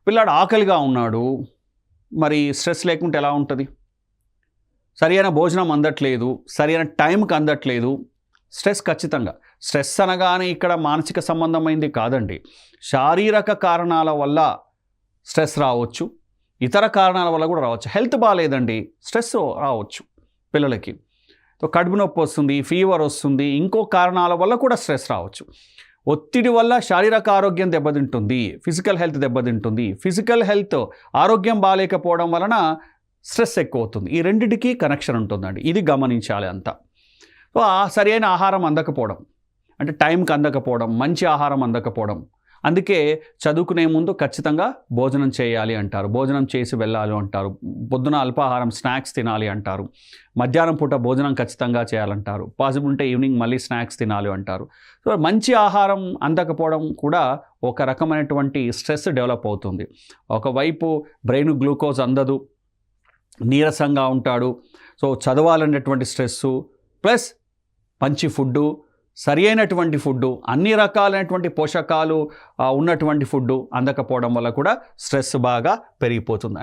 పిల్లాడు ఆకలిగా ఉన్నాడు, మరి స్ట్రెస్ లేకుంటే ఎలా ఉంటుంది? సరైన భోజనం అందట్లేదు, సరైన టైంకి అందట్లేదు, స్ట్రెస్ ఖచ్చితంగా. స్ట్రెస్ అనగానే ఇక్కడ మానసిక సంబంధమైంది కాదండి. శారీరక కారణాల వల్ల స్ట్రెస్ రావచ్చు, ఇతర కారణాల వల్ల కూడా రావచ్చు. హెల్త్ బాగాలేదండి, స్ట్రెస్ రావచ్చు పిల్లలకి. కడుపు నొప్పి వస్తుంది, ఫీవర్ వస్తుంది, ఇంకో కారణాల వల్ల కూడా స్ట్రెస్ రావచ్చు. ఒత్తిడి వల్ల శారీరక ఆరోగ్యం దెబ్బతింటుంది, ఫిజికల్ హెల్త్ దెబ్బతింటుంది. ఫిజికల్ హెల్త్ ఆరోగ్యం బాగాలేకపోవడం వలన స్ట్రెస్ ఎక్కువ అవుతుంది. ఈ రెండింటికి కనెక్షన్ ఉంటుందండి, ఇది గమనించాలి అంతా. సరైన ఆహారం అందకపోవడం, అంటే టైంకి అందకపోవడం, మంచి ఆహారం అందకపోవడం. అందుకే చదువుకునే ముందు ఖచ్చితంగా భోజనం చేయాలి అంటారు, భోజనం చేసి వెళ్ళాలి అంటారు, పొద్దున అల్పాహారం స్నాక్స్ తినాలి అంటారు, మధ్యాహ్నం పూట భోజనం ఖచ్చితంగా చేయాలంటారు, పాసిబుల్ ఉంటే ఈవినింగ్ మళ్ళీ స్నాక్స్ తినాలి అంటారు. సో మంచి ఆహారం అందకపోవడం కూడా ఒక రకమైనటువంటి స్ట్రెస్ డెవలప్ అవుతుంది. ఒకవైపు బ్రెయిన్ గ్లూకోజ్ అందదు, నీరసంగా ఉంటాడు. సో చదవాలనేటువంటి స్ట్రెస్సు ప్లస్ మంచి ఫుడ్డు, సరి అయినటువంటి ఫుడ్డు, అన్ని రకాలైనటువంటి పోషకాలు ఉన్నటువంటి ఫుడ్డు అందకపోవడం వల్ల కూడా స్ట్రెస్ బాగా పెరిగిపోతుంది.